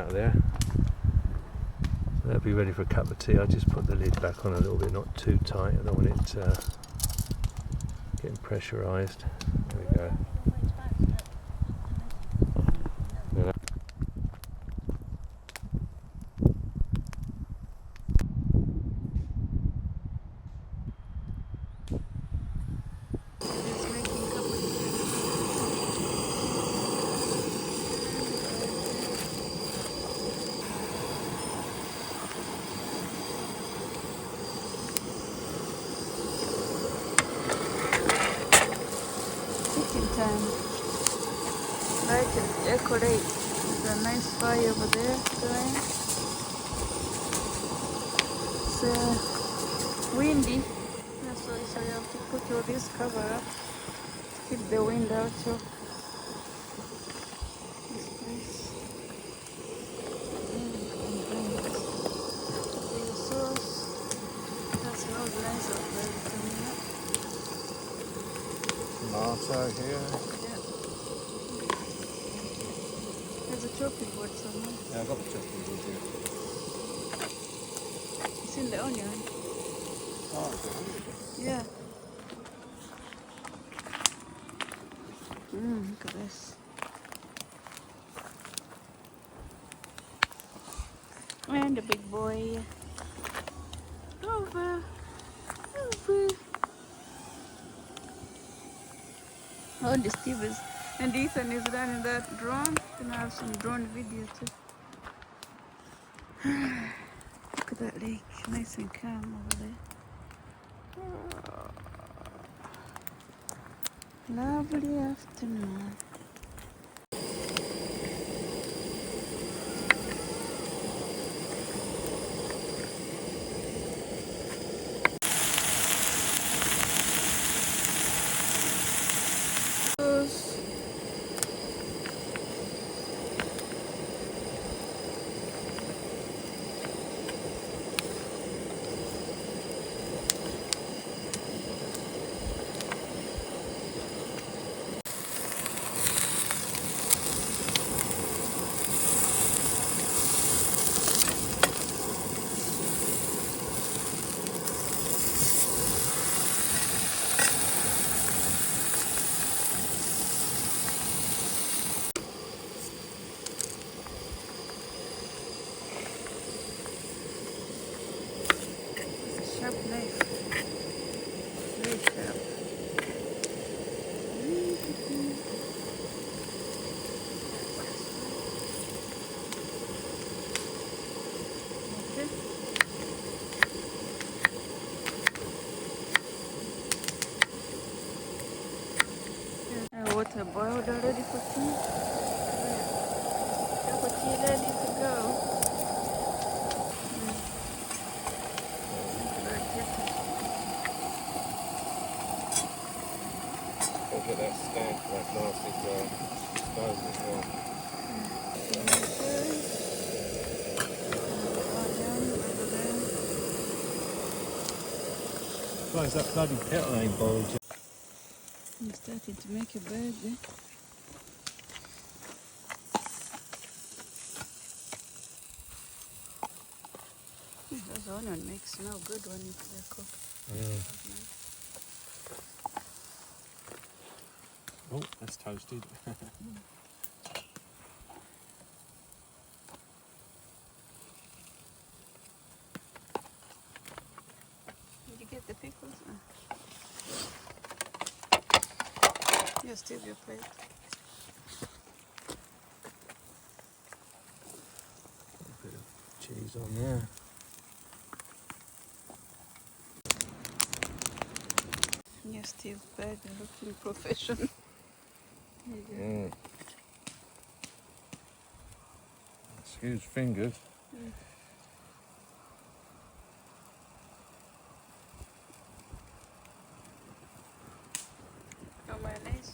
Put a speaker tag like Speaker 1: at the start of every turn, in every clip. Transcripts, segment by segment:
Speaker 1: out of there. That'll be ready for a cup of tea. I'll just put the lid back on a little bit, not too tight. I don't want it getting pressurised. There we go.
Speaker 2: Time. Like to decorate. There's a nice fire over there going. It's windy. That's why so you have to put all this cover up to keep the wind out of this place. The sauce. That smells nice up there coming up.
Speaker 1: Tomato here.
Speaker 2: Yeah. There's a chopping board somewhere.
Speaker 1: Yeah, I've got the chopping board here.
Speaker 2: It's in the onion.
Speaker 1: Oh, okay.
Speaker 2: Yeah. Look at this. And the big boy. Over. Oh, the Steve is, and Ethan is running that drone. Gonna have some drone video too. Look at that lake, nice and calm over there. Lovely afternoon. Sharp knife. Very sharp. Okay. Water boiled already for tea. Cup of tea ready to go.
Speaker 1: Look at that stand for that nasty stove as well. Guys, that bloody kettle ain't boiled yet.
Speaker 2: I'm starting to make a bed there. Those onions make smell good when they're cooked.
Speaker 1: Oh, that's toasted.
Speaker 2: Did you get the pickles? Yes, still your plate.
Speaker 1: A bit of cheese on there.
Speaker 2: Yes, Steve bag looking professional.
Speaker 1: Excuse fingers.
Speaker 2: No mayonnaise?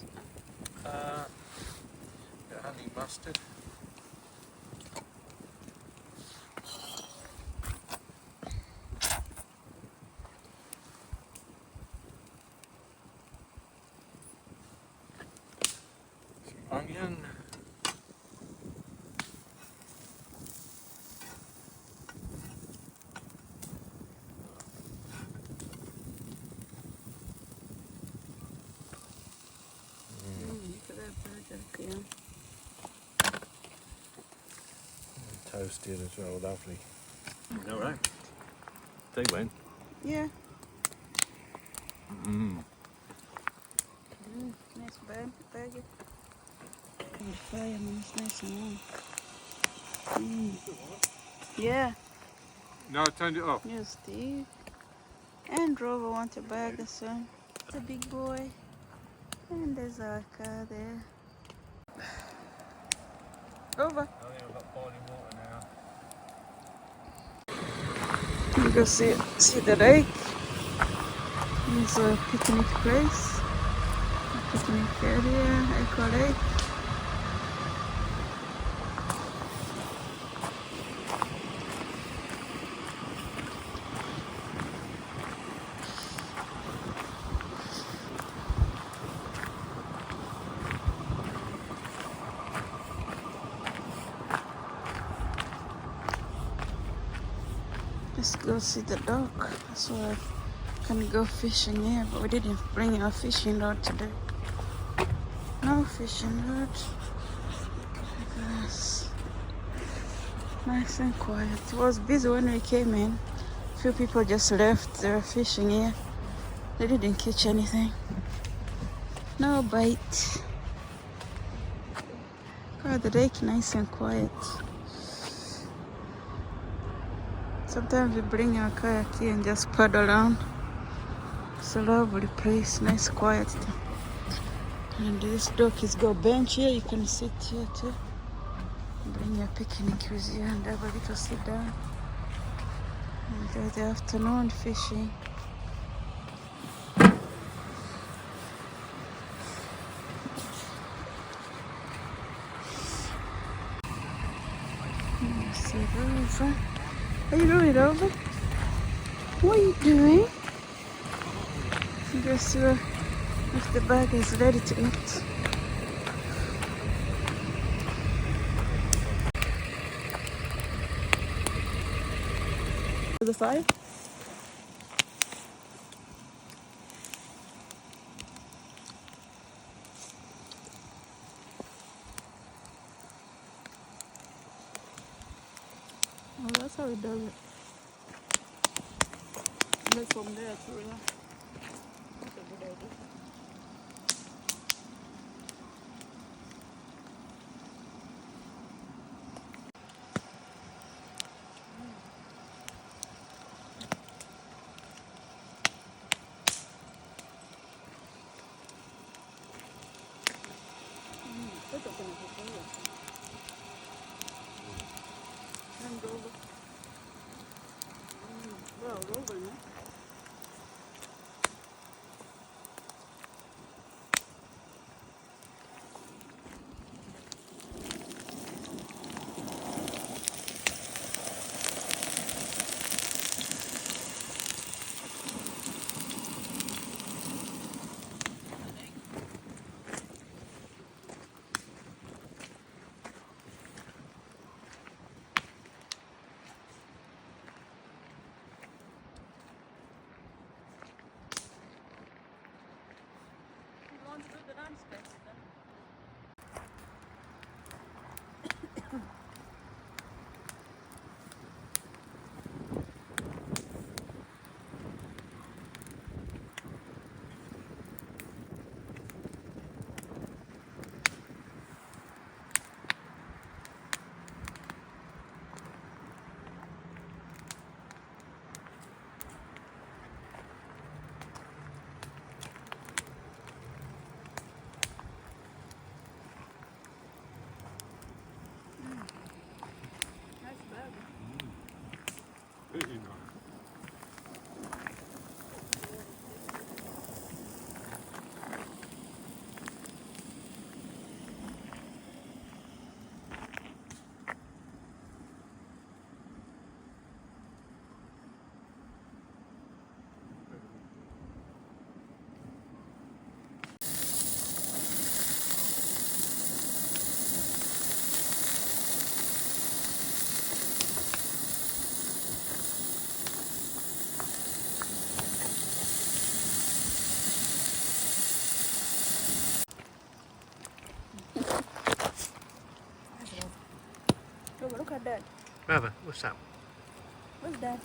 Speaker 1: Honey mustard. Some onion. toasted as well, lovely. All right. They went.
Speaker 2: Yeah.
Speaker 1: Mm.
Speaker 2: Nice baggy. And the fire, man, it's nice and warm. Yeah.
Speaker 1: No, I turned it off.
Speaker 2: Yes, Steve. And Rover wants a bag as well. It's a big boy. And there's our car there. Rover.
Speaker 1: I think I've got boiling water now.
Speaker 2: You go see the lake. It's a picnic place. A picnic area, Echo Lake. Let's go see the dock. That's why I can go fishing here, but we didn't bring our fishing rod today. No fishing rod. Yes. Nice and quiet. It was busy when we came in. Few people just left. They were fishing here. They didn't catch anything. No bite. God, the lake nice and quiet. Sometimes we bring our kayak here and just paddle around. It's a lovely place, nice quiet. And this dock is got a bench here, you can sit here too. Bring your picnic with you and have a little sit down. Enjoy the afternoon fishing. See Rover. What are you doing, Rover? What are you doing? Guess if the bag is ready to eat. The fire? Oh, that's how it does it. That's from there too, yeah. That's a good idea. Ito ko na po. And Rover. Wow, Rover, no?
Speaker 1: What's up?
Speaker 2: What's that?